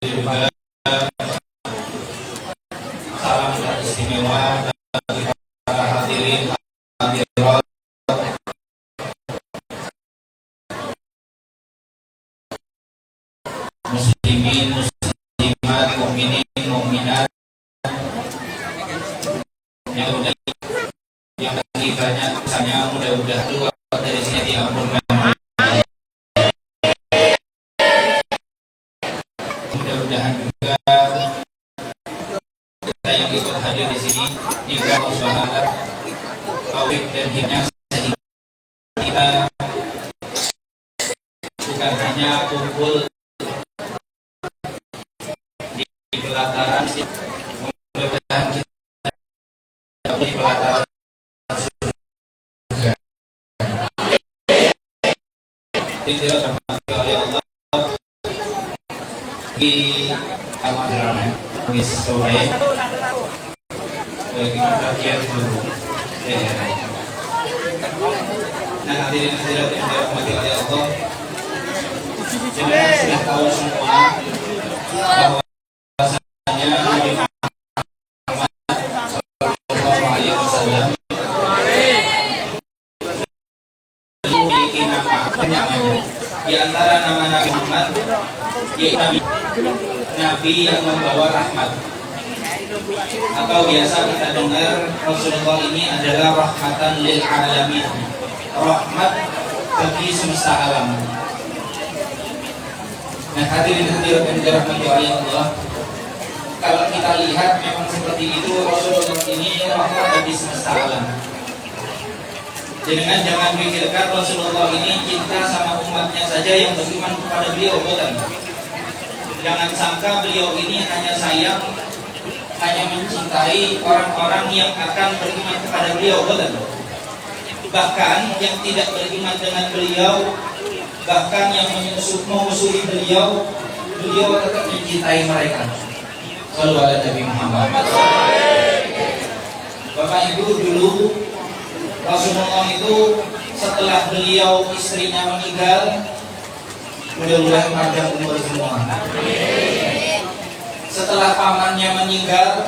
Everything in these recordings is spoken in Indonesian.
juga salam istimewa bagi para hadirin hadirat muslimin muslimat mukminin mukminat yang lagi banyak misalnya mudah-mudahan keluar dari sini diampunkan. Mudah-mudahan juga kita yang ikut hadir di sini jika Allah taufik dan hidayah sehingga kita bukan hanya kumpul di pelataran, mudah-mudahan kita di pelataran tidak termasuk oleh Allah di alam sore bagi bagian dulu. Nah, hadirin hadirat yang dirahmati oleh Allah, jemaah sudah tahu semua bahwa bahwasanya Nabi Muhammad sallallahu alaihi wasallam memiliki nama namanya. Di antara nama Nabi Muhammad yaitu Nabi yang membawa rahmat, atau biasa kita dengar Rasulullah ini adalah rahmatan lil alamin, rahmat bagi semesta alam. Nah, hadirin hadirat yang dirahmati oleh Allah, kalau kita lihat memang seperti itu, Rasulullah ini rahmat bagi semesta alam. Jangan pikirkan Rasulullah ini cinta sama umatnya saja yang beriman kepada beliau, bukan. Jangan sangka beliau ini hanya sayang, hanya mencintai orang-orang yang akan beriman kepada beliau, bukan. Bahkan yang tidak beriman dengan beliau, bahkan yang memusuhi beliau, beliau tetap mencintai mereka. Sallallahu alaihi Nabi Muhammad. Bapak Ibu, dulu Rasulullah itu setelah beliau istrinya meninggal, mudah-mudahan panjang umur semua. Setelah pamannya meninggal,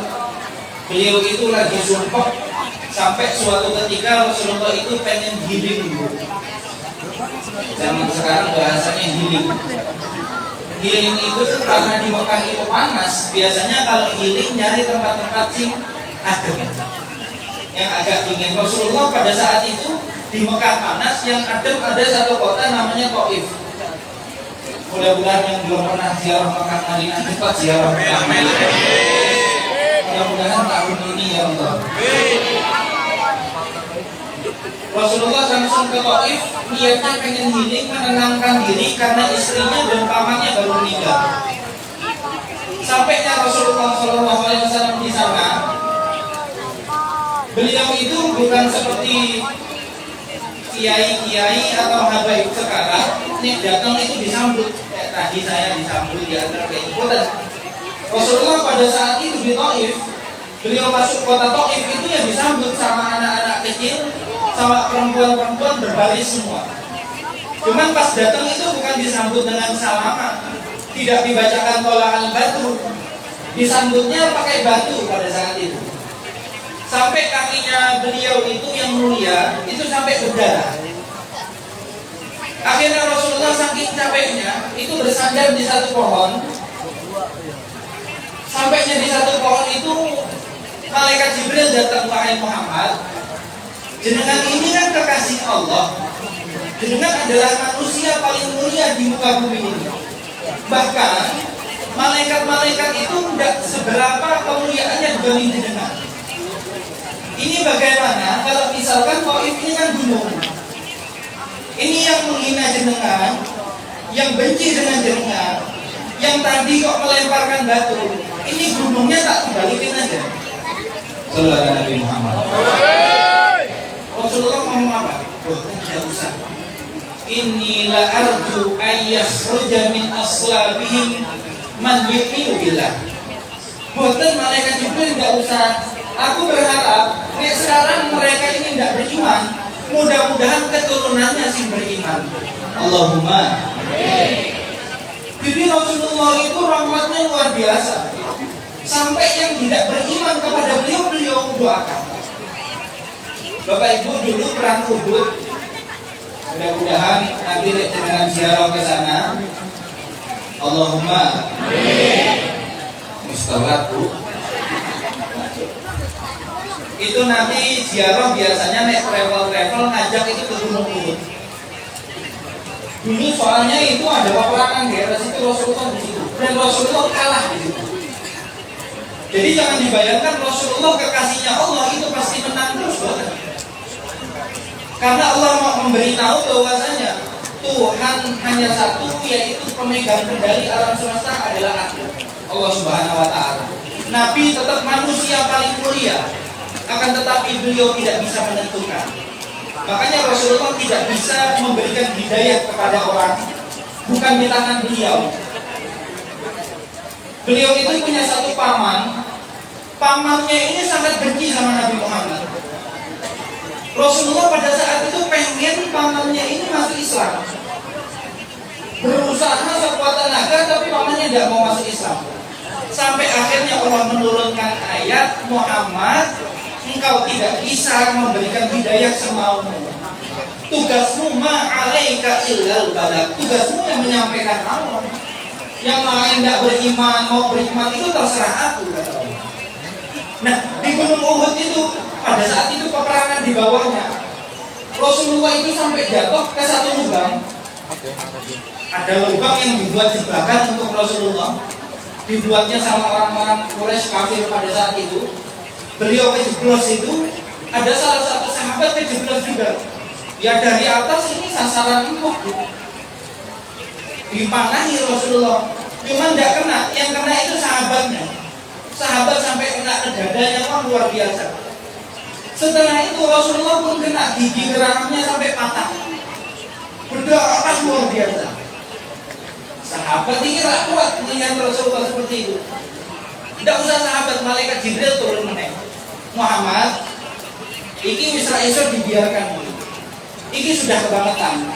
beliau itu lagi sumpah sampai suatu ketika Rasulullah itu pengen healing dulu. Zaman sekarang bahasanya healing. Healing itu karena di Mekah itu panas. Biasanya kalau healing nyari tempat-tempat sing adem, yang agak dingin. Rasulullah pada saat itu di Mekah panas, yang adem ada satu kota namanya Taif. Mudah-mudahan yang belum pernah ziarah Mekah Madinah cepat ziarah Mekah Madinah. Mudah-mudahan tahun ini ya Allah. Rasulullah langsung ke Taif, niatnya pengen healing, menenangkan diri karena istrinya dan pamannya baru meninggal. Sampainya Rasulullah SAW di sana, beliau itu bukan seperti kiai-kiai atau habaib sekarang. Nih datang itu disambut. Tadi saya disambut di antara keikutan. Rasulullah pada saat itu di Taif, beliau masuk kota Taif itu yang disambut sama anak-anak kecil, sama perempuan-perempuan berbaris semua. Cuman pas datang itu bukan disambut dengan salaman, tidak dibacakan tolakan batu, disambutnya pakai batu pada saat itu. Sampai kakinya beliau itu yang mulia itu sampai berdarah. Akhirnya Rasulullah saking capeknya itu bersandar di satu pohon. Sampainya di satu pohon itu malaikat Jibril datang, wahai Muhammad, jenengan ini kan kekasih Allah, jenengan adalah manusia paling mulia di muka bumi ini. Bahkan malaikat-malaikat itu tidak seberapa kemuliaannya dibanding jenengan. Ini bagaimana kalau misalkan Taif ini kan gunung, ini yang menghina jenengan, yang benci dengan jenengan, yang tadi kok melemparkan batu, ini gunungnya tak kembalikan aja. Sallallahu alaihi Nabi Muhammad. Rasulullah ngomong apa? Tidak usah. Inilah arju ayyasruja min aslabihim man yu'minu billah. Bukan malaikat Jibril tidak usah. Aku berharap sekarang mereka ini tidak beriman, mudah-mudahan keturunannya sih beriman. Allahumma. rahmatnya luar biasa. Sampai yang tidak beriman kepada beliau doakan. Bapak Ibu dulu perang Uhud, mudah-mudahan nanti dengan ziarah ke sana. Allahumma mustawab. Itu nanti ziarah biasanya naik travel ngajak itu ke Gunung Uhud. Dulu soalnya itu ada peperangan di atas itu, Rasulullah di situ dan Rasulullah kalah di situ. Jadi jangan dibayangkan Rasulullah kekasihnya Allah itu pasti menang terus, bukan? Karena Allah mau memberitahu bahwasanya Tuhan hanya satu, yaitu pemegang kendali alam semesta adalah Allah Subhanahu wa Ta'ala. Nabi tetap manusia paling mulia, akan tetapi beliau tidak bisa menentukan. Makanya Rasulullah tidak bisa memberikan hidayah kepada orang, bukan di tangan beliau. Beliau itu punya satu paman. Pamannya ini sangat benci sama Nabi Muhammad. Rasulullah pada saat itu pengen pamannya ini masuk Islam, berusaha sekuat tenaga, tapi pamannya tidak mau masuk Islam. Sampai akhirnya Allah menurunkan ayat, Muhammad, engkau tidak bisa memberikan hidayah semaumu. Tugasmu ma'alaika illal balagh. Tugasmu yang menyampaikan Allah. Yang lain tidak beriman, mau beriman itu terserah aku. Nah, di Gunung Uhud itu pada saat itu peperangan di bawahnya. Rasulullah itu sampai jatuh ke satu lubang. Ada lubang yang dibuat jebakan untuk Rasulullah. Dibuatnya sama orang-orang Quraisy kafir pada saat itu. Beliau kejeblos itu, ada salah satu sahabat kejeblos juga. Ya dari atas ini sasaran empuk, dipanahi Rasulullah, cuman tidak kena. Yang kena itu sahabatnya. Sahabat sampai kena ke dadanya, wah luar biasa. Setelah itu Rasulullah pun kena, gigi geraknya sampai patah, berdarah luar biasa. Sahabat ini tidak kuat melihat Rasulullah seperti itu. Tidak usah sahabat, malaikat Jibril turun meneng. Muhammad, iki Isra Isra dibiarkan. Iki sudah kebangetan.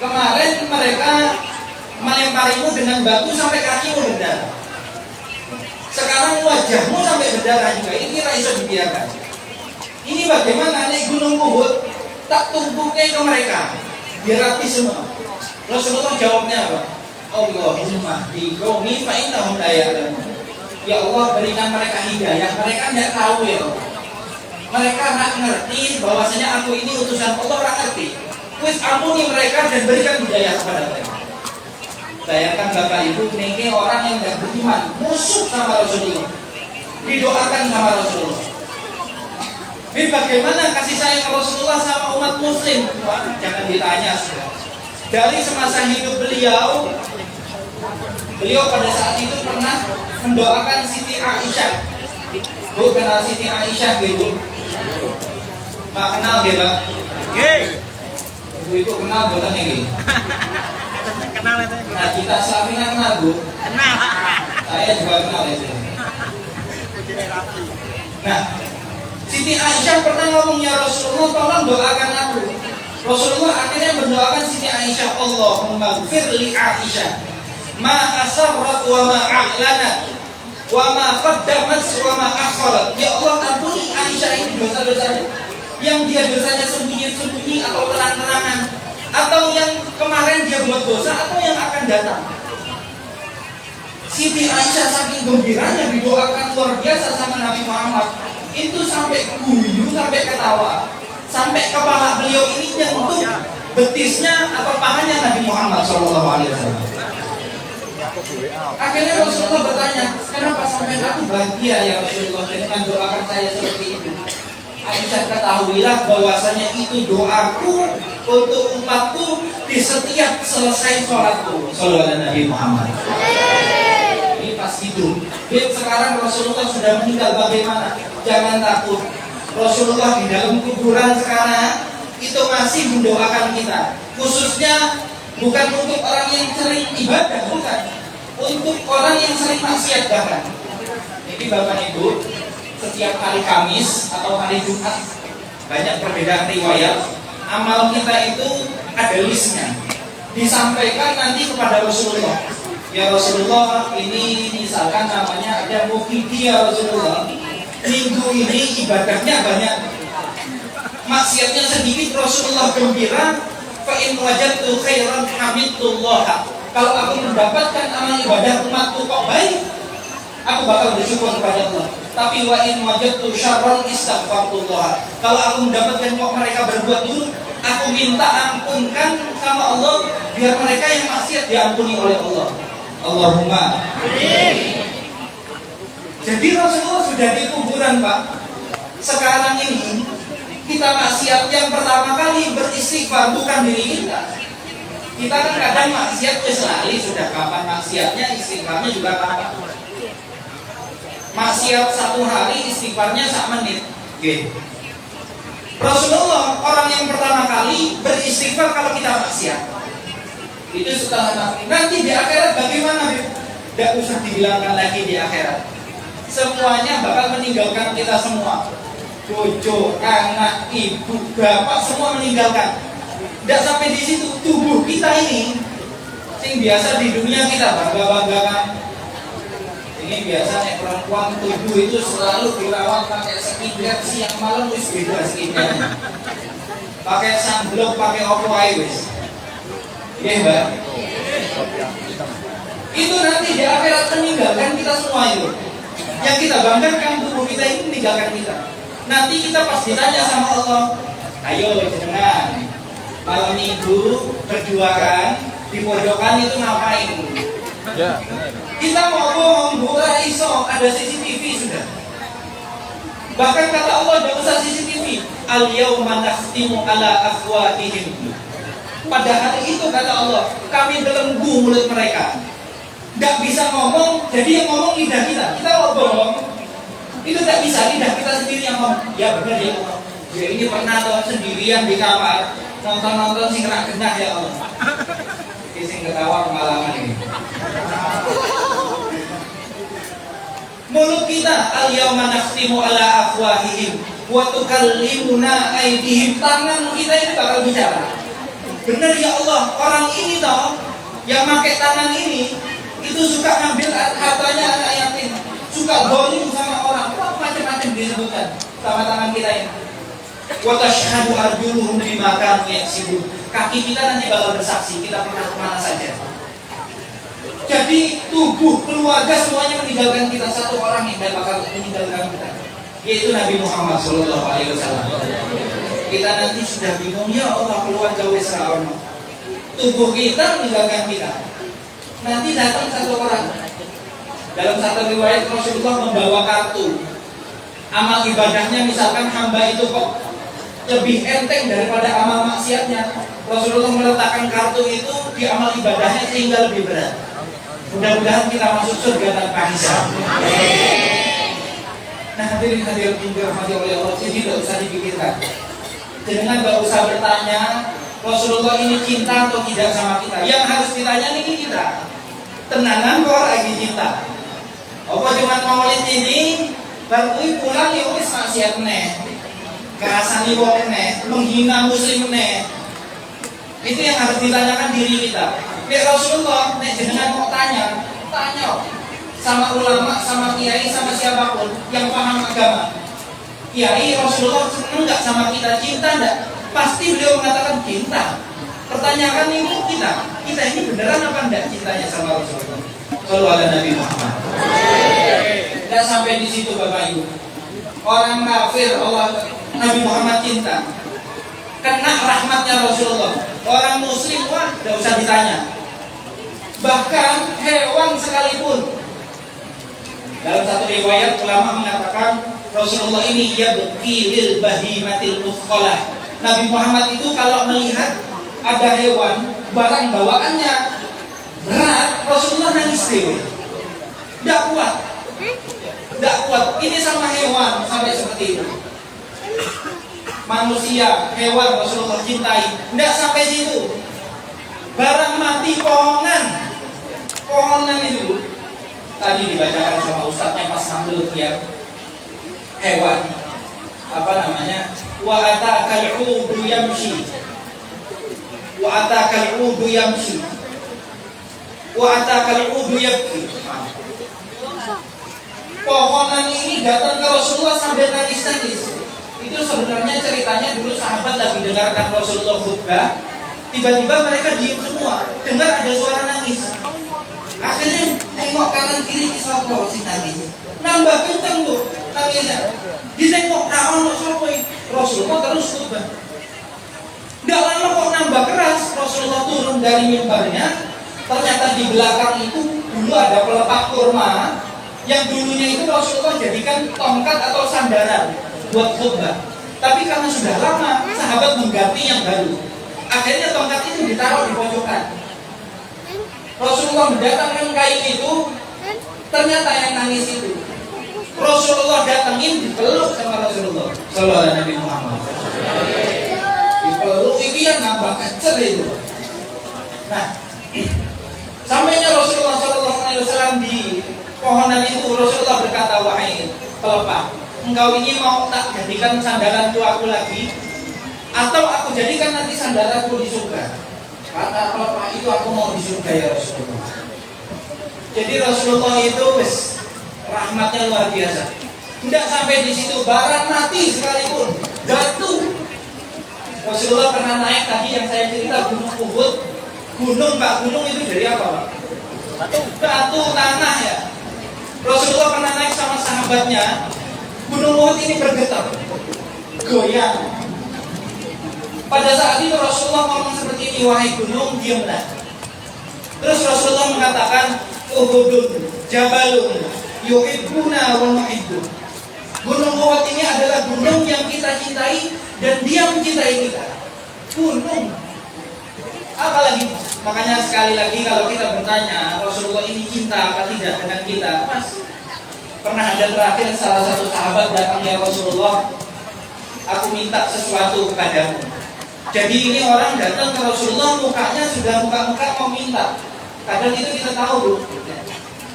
Kemarin mereka melemparimu dengan batu sampai kakimu berdarah. Sekarang wajahmu sampai berdarah juga. Ini tidak bisa dibiarkan. Ini bagaimana naik Gunung Uhud, tak tumpukai ke mereka, biar rapi semua. Rasulullah jawabnya apa? Allahumma biqaumi fa innahum la ya'lamun. Ya Allah, berikan mereka hidayah. Mereka tidak tahu ya Allah. Mereka tidak ngerti bahwasanya aku ini utusan Allah, tidak ngerti. Wis ampuni mereka dan berikan hidayah kepada mereka. Bayangkan Bapak Ibu, ini orang yang tidak beriman, musuh sama Rasulullah, didoakan sama Rasulullah. Ini bagaimana kasih sayang Rasulullah sama umat muslim? Wah, jangan ditanya. Dari semasa hidup beliau pada saat itu pernah mendoakan Siti Aisyah. Bu, kenal Siti Aisyah, Bu? Pak kenal, ya, Pak? Bu itu kenal, bukan ini? Kenal itu. Nah, kita selama kenal, Bu? Kenal. Saya juga kenal itu. Nah, Siti Aisyah pernah ngomong, ya Rasulullah, tolong doakan aku. Rasulullah akhirnya mendoakan Siti Aisyah, Allahumma gfir li Aisyah ma asarrat wa ma a'lanat wa ma qaddamat wa ma akharat. Ya Allah, ampuni Aisyah ini dosa-dosanya, yang dia dosanya sembunyi-sembunyi atau terang-terangan, atau yang kemarin dia buat dosa, atau yang akan datang. Siti Aisyah saking gembiranya didoakan luar biasa sama Nabi Muhammad. Itu sampai guyu, sampai ketawa, sampai kepala beliau ini nyentuh betisnya atau pahanya Nabi Muhammad SAW. Akhirnya Rasulullah bertanya, kenapa sampai aku bahagia ya Rasulullah dengan doakan saya seperti itu? Aisyah, ketahuilah bahwasanya itu doaku untuk umatku di setiap selesai sholatku. Sallallahu Nabi Muhammad. Ini pas hidup. Sekarang Rasulullah sudah meninggal, bagaimana? Jangan takut. Rasulullah di dalam kuburan sekarang itu masih mendoakan kita. Khususnya bukan untuk orang yang sering ibadah, bukan. Untuk orang yang sering maksiat bahkan. Jadi Bapak Ibu, setiap hari Kamis atau hari Jumat banyak perbedaan riwayat. Amal kita itu ada listnya, disampaikan nanti kepada Rasulullah. Ya Rasulullah, ini misalkan namanya ada mufidi ya Rasulullah, minggu ini ibadahnya banyak, maksiatnya sedikit. Rasulullah gembira, fa in wajadtu khairan hamidullah. Kalau aku mendapatkan amal ibadah umatku kok baik, aku bakal bersyukur kepada Allah. Tapi wa in wajadtu syarran istaghfarullah. Kalau aku mendapatkan kok mereka berbuat buruk, aku minta ampunkan sama Allah biar mereka yang maksiat diampuni oleh Allah. Allahumma amin. Jadi Rasulullah sudah di kuburan, Pak. Sekarang ini kita maksiat yang pertama kali beristighfar bukan diri kita. Kita kan kadang maksiat sehari, sudah kapan maksiatnya, istighfarnya juga kapan. Maksiat 1 hari, istighfarnya 1 menit. Oke. Rasulullah orang yang pertama kali beristighfar kalau kita maksiat. Itu setelah mati. Nanti di akhirat bagaimana? Tidak usah dibilangkan lagi di akhirat. Semuanya bakal meninggalkan kita semua. Bojo, anak, ibu, bapak semua meninggalkan. Tidak sampai di situ, tubuh kita ini yang biasa di dunia kita bangga-banggakan. Ini biasanya perempuan tubuh itu selalu dirawat pakai skincare siang malam, wis beda skincare. Pakai sunblock, pakai opo ae wis. Iya, Mbak. Itu nanti di akhirat meninggalkan kita semua itu. Yang kita banggakan tubuh kita ini meninggalkan kita. Nanti kita pasti tanya sama Allah, ayo jenengan malam minggu berduaan di pojokan itu ngapain? Ya. Kita mau bohong, ora iso, ada CCTV sudah. Bahkan kata Allah tidak usah CCTV. Al-yauma nakhtimu ala afwahihim. Pada hari itu kata Allah, kami belenggu mulut mereka. Tidak bisa ngomong, jadi yang ngomong lidah kita. Kita mau bohong, itu tidak bisa, lidah kita sendiri yang ngomong. Ya benar ya Allah. Ya ini pernah tuh sendirian di kamar nonton sing kena genah ya Allah. Sing ketawa pengalaman ini. Mulut kita al-yauma nakhtimu ala afwahihim wa tukallimuna aydihim. Tangan kita ini bakal bicara. Benar ya Allah, orang ini toh yang pakai tangan ini itu suka ngambil hartanya anak yatim, suka zalim sama orang, macam-macam disebutkan sama tangan kita ini. Wa tashhadu arjuluhum bima kanu yaksibun. Kaki kita nanti bakal bersaksi kita pernah kemana saja. Jadi tubuh keluarga semuanya meninggalkan kita, satu orang yang tidak bakal meninggalkan kita, yaitu Nabi Muhammad SAW. Kita nanti sudah bingung, ya Allah keluarga Wisrawan. Tubuh kita meninggalkan kita. Nanti datang satu orang. Dalam satu riwayat Rasulullah membawa kartu amal ibadahnya, misalkan hamba itu kok lebih enteng daripada amal maksiatnya. Rasulullah meletakkan kartu itu di amal ibadahnya sehingga lebih berat. Mudah-mudahan kita masuk surga tanpa hisab. Nah, hadirin hadirat yang dirahmati oleh Allah, jadi tidak usah dipikirkan. Jangan nggak usah bertanya Rasulullah ini cinta atau tidak sama kita. Yang harus ditanya ini kita. Tenanan kok lagi cinta. Apa cuma maulid ini baru pulang ya wis maksiat neh. Kerasani wong neh, menghina muslim neh. Itu yang harus ditanyakan diri kita. Nek Rasulullah, nek jenengan mau tanya sama ulama, sama kiai, sama siapapun yang paham agama. Kiai Rasulullah senang nggak sama kita, cinta nggak? Pasti beliau mengatakan cinta. Pertanyakan ini kita ini beneran apa enggak cintanya sama Rasulullah? Kalau ada Nabi Muhammad. Nggak sampai di situ Bapak Ibu. Orang kafir Allah Nabi Muhammad cinta. Kena rahmatnya Rasulullah. Orang muslim wah nggak usah ditanya. Bahkan hewan sekalipun. Dalam satu riwayat ulama mengatakan Rasulullah ini yabqilil bahimatil muthqalah. Nabi Muhammad itu kalau melihat ada hewan barang bawaannya berat, Rasulullah nangis dewe. Tidak kuat. Ini sama hewan sampai seperti itu. Manusia, hewan Rasulullah cintai. Tidak sampai situ. Barang mati pohonan itu tadi dibacakan sama ustadznya pas sambil tiap hewan apa namanya wa atakal udu yamshi wa atakal udu yabki. Pohonan ini datang ke Rasulullah sambil nangis-nangis. Itu sebenarnya ceritanya dulu sahabat lagi dengarkan Rasulullah khutbah, tiba-tiba mereka diam semua, dengar ada suara nangis. Akhirnya tengok kanan kiri siapa sih nangis, nambah kenceng tuh nangisnya. Ditengok naon sampai Rasulullah terus khutbah. Nggak lama kok nambah keras, Rasulullah turun dari mimbarnya. Ternyata di belakang itu dulu ada pelepah kurma yang dulunya itu Rasulullah jadikan tongkat atau sandaran buat khutbah. Tapi karena sudah lama, sahabat mengganti yang baru. Akhirnya tongkat itu ditaruh di pojokan. Rasulullah mendatangkan kain itu, ternyata yang nangis itu Rasulullah datangin, dipeluk sama Rasulullah Sallallahu Alaihi Muhammad. Dipeluk itu yang nambah kecer itu. Nah, sampainya Rasulullah Sallallahu Alaihi Wasallam di pohonan itu, Rasulullah berkata, wahai pelepah, engkau ini mau tak jadikan sandaranku aku lagi, atau aku jadikan nanti sandaranku di surga? Kata pelepah itu, aku mau di surga ya Rasulullah. Jadi Rasulullah itu rahmatnya luar biasa. Tidak sampai di situ, barang mati sekalipun batu. Rasulullah pernah naik tadi yang saya cerita Gunung Uhud. Gunung itu dari apa Pak? Batu tanah ya. Rasulullah pernah naik sama sahabatnya. Gunung Uhud ini bergetar, goyang. Pada saat itu Rasulullah ngomong seperti ini, wahai gunung, diamlah. Terus Rasulullah mengatakan, Uhudun, Jabalun, yuhibbuna wa nuhibbu. Gunung Uhud ini adalah gunung yang kita cintai dan dia mencintai kita. Gunung. Apalagi, makanya sekali lagi kalau kita bertanya Rasulullah ini cinta apa tidak dengan kita, Mas, pernah ada terakhir salah satu sahabat datang, ya Rasulullah, aku minta sesuatu kepadamu. Jadi ini orang datang ke Rasulullah, mukanya sudah muka-muka mau minta. Kadang itu kita tahu, Bu.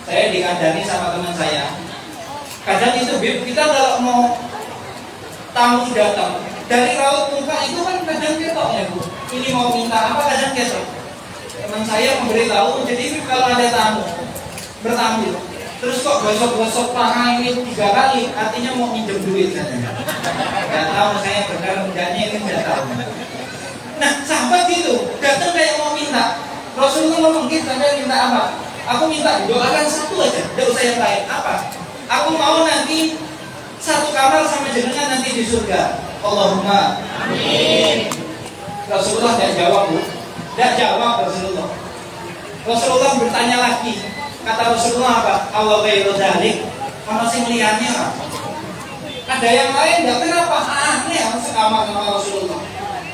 Saya dikandani sama teman saya. Kadang itu, Bib, kita kalau mau tamu datang dari raut muka itu kan kadang ketok ya, Bu. Ini mau minta apa, kadang ketok. Teman saya memberitahu, jadi kalau ada tamu bertamu, terus kok gosok-gosok paha ini 3 kali, artinya mau minjem duit katanya. Gak tahu saya benar enggaknya, ini nggak tahu. Nah, sahabat itu datang kayak mau minta. Rasulullah ngomong, kita minta apa? Aku minta doakan satu aja, tidak usah yang lain. Apa? Aku mau nanti satu kamar sama jenengan nanti di surga. Allahumma amin. Rasulullah tidak jawab, Bu. Tidak jawab Rasulullah. Rasulullah bertanya lagi. Kata Rasulullah apa? Allah ghairu dzalik. Sama sing liyane apa? Ada yang lain enggak? Kenapa aneh sekamar sama Rasulullah?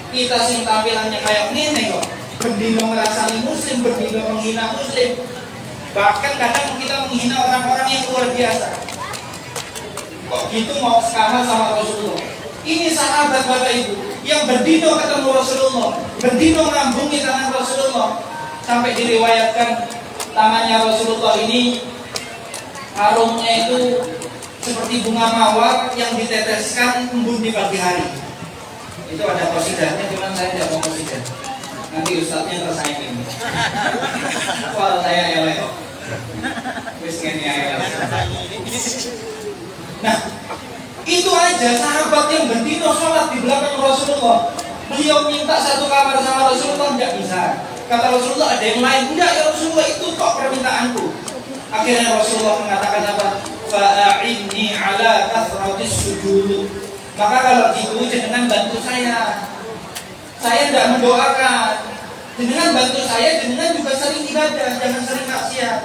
Kita sing tampilannya kayak gini kok. Bendino ngerasani muslim, bendino menghina muslim. Bahkan kadang kita menghina orang-orang yang luar biasa. Kok gitu mau sekamar sama Rasulullah? Ini sahabat Bapak Ibu yang berdino ketemu Rasulullah, berdino ngambungi tangan Rasulullah, sampai diriwayatkan tangannya Rasulullah ini harumnya itu seperti bunga mawar yang diteteskan embun di pagi hari. Itu ada qasidahnya, cuman saya tidak mau qasidah. Nanti ustadznya tersaing ini. Soal saya elek. Wis ngene ae. Nah, itu aja sahabat yang berdino sholat di belakang Rasulullah. Beliau minta satu kamar sama Rasulullah, tidak bisa. Kata Rasulullah, ada yang lain. Enggak, ya Rasulullah, itu kok permintaanku. Akhirnya Rasulullah mengatakan apa? Fa'inni ala kathratis sujud. Maka kalau gitu jangan bantu saya. Saya tidak mendoakan. Dengan bantu saya, dengan juga sering ibadah, jangan sering maksiat.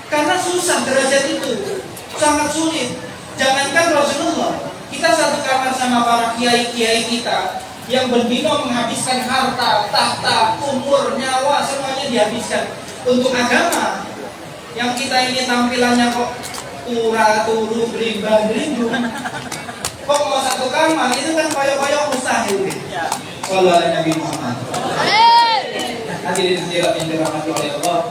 Karena susah derajat itu, sangat sulit. Jangankan Rasulullah, kita satu kamar sama para kiai-kiai kita yang berdino menghabiskan harta, tahta, umur, nyawa, semuanya dihabiskan untuk agama. Yang kita ini tampilannya kok turu, berimbang-berindu. Kok mau satu kamar, itu kan koyok-koyok mustahil. Sallallahu alaihi Nabi Muhammad. Hadirin yang dirahmati oleh Allah,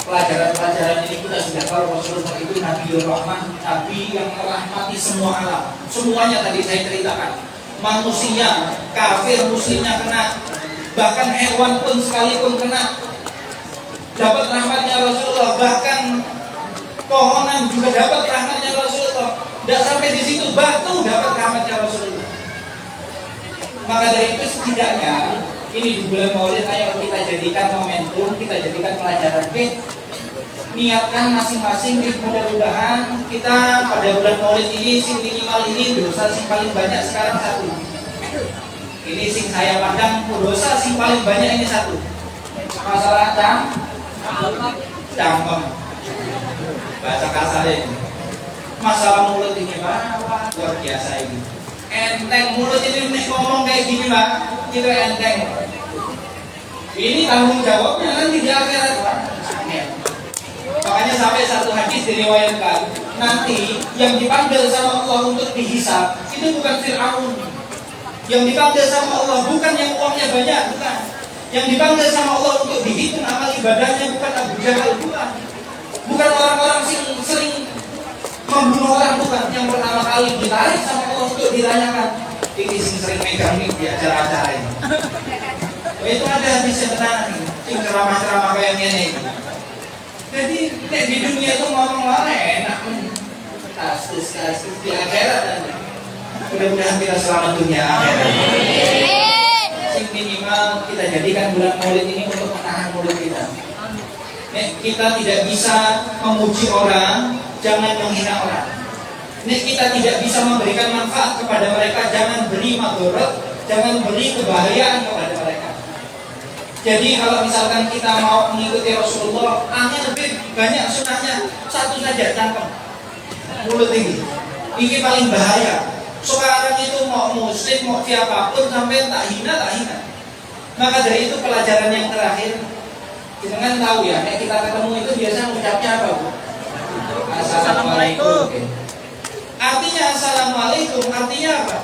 pelajaran-pelajaran ini kita sudah tahu Rasulullah itu Nabiul Rahman, Nabi yang merahmati semua alam. Semuanya tadi saya ceritakan. Manusia, kafir, muslimnya kena. Bahkan hewan pun sekalipun kena. dapat rahmatnya Rasulullah, bahkan pohonan juga dapat rahmatnya Rasulullah. Tidak sampai di situ, batu dapat rahmatnya Rasulullah. Maka dari itu setidaknya ini di bulan Maulid ayo kita jadikan momentum, kita jadikan pelajaran. Oke, niatkan masing-masing. Mudah-mudahan kita pada bulan Maulid ini sing minimal ini dosa sing paling banyak sekarang satu. Ini sing saya pandang dosa sing paling banyak ini satu. Masalah cangkem. Bahasa kasar ini. Masalah mulut ini Pak, luar biasa ini. Enteng mulut ini ngomong kayak gini Pak, itu enteng. Ini tanggung jawabnya nanti di akhirat Pak. Makanya sampai satu hadis diriwayatkan, nanti yang dipanggil sama Allah untuk dihisab itu bukan Fir'aun. Yang dipanggil sama Allah bukan yang uangnya banyak, bukan. Yang dipanggil sama Allah untuk dihitung amal ibadahnya bukan Abu Jahal, bukan. Bukan orang-orang yang sering membunuh orang, bukan. Yang pertama kali ditarik sama Allah untuk ditanyakan, ini sering megang nih di acara-acara ini. Itu ada hadis yang tenang nih, sing ceramah-ceramah kayak gini. Jadi di dunia itu ngomong enak, kasus di akhirat. Mudah-mudahan kita selamat dunia akhirat. Sing minimal kita jadikan bulan Maulid ini untuk menahan mulut kita. Kita tidak bisa memuji orang, jangan menghina orang. Kita tidak bisa memberikan manfaat kepada mereka, jangan beri madharat, jangan beri kebahagiaan kepada mereka. Jadi kalau misalkan kita mau mengikuti Rasulullah, lebih banyak sunnahnya satu saja, cangkem. Mulut ini paling bahaya. Sekarang itu mau muslim, mau siapapun sampai tak hina. Maka dari itu pelajaran yang terakhir, kita kan tahu ya, kita ketemu itu biasanya ucapnya apa Bu? Assalamualaikum. Artinya assalamualaikum, artinya apa?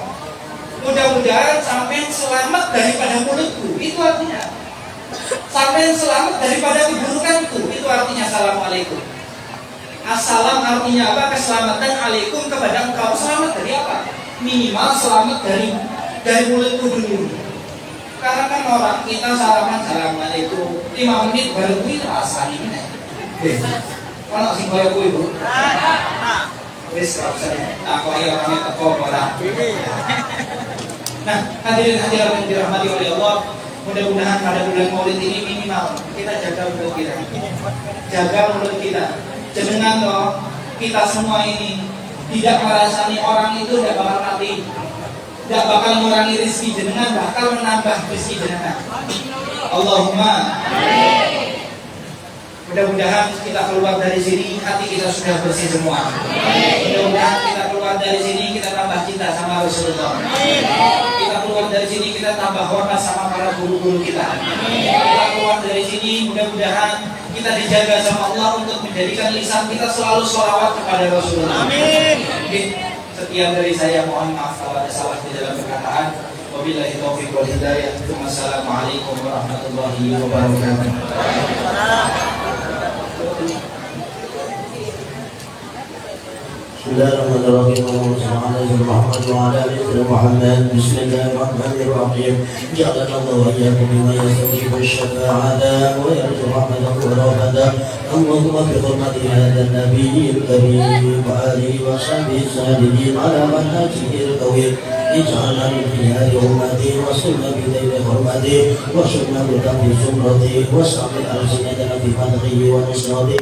Mudah-mudahan sampai selamat daripada mulutku, itu artinya. Sampai selamat daripada keburukanku, itu artinya assalamualaikum. Assalam artinya apa? Keselamatan, alaikum kepada engkau. Selamat dari apa? Minimal selamat dari mulutku dulu. Karena kan orang kita salaman assalamualaikum 5 menit baru itu asal ini. Kalau sing koyo kuwi Bu. Wis kok aku orangnya teko ora. Nah, hadirin yang dirahmati oleh Allah, mudah-mudahan pada bulan Maulid ini minimal kita jaga mulut kita. Jaga mulut kita. Jangan loh kita semua ini tidak merasani orang itu tidak bakal mati, tidak bakal mengurangi rezeki jenengan, bakal menambah rezeki jenengan. Allahumma amin. Mudah-mudahan kita keluar dari sini hati kita sudah bersih semua. Mudah-mudahan kita keluar dari sini kita tambah cinta sama Rasulullah. Kita keluar dari sini kita tambah hormat sama para guru-guru kita. Kita keluar dari sini mudah-mudahan kita dijaga sama Allah untuk menjadikan lisan kita selalu sholawat kepada Rasulullah. Amin. Sekian dari saya, mohon maaf kalau ada salah di dalam perkataan. Wabillahi taufiq wal hidayah. Wassalamualaikum warahmatullahi wabarakatuh. بسم الله الرحمن الرحيم اللهم صل على سيدنا محمد وعلى ال سيدنا محمد بسم الله الرحمن الرحيم جعلنا الله واياكم ممن يستجيب الشفاعه ويرجو رحمته ورحمته اللهم بحرمه هذا النبي الكريم واله وصحبه السالمين على منهجه القويم اجعلنا من خيار امتي وصلنا بذيل حرمته وشرنا بذنب سمرته واستعمل السنتنا في فتحه ونصرته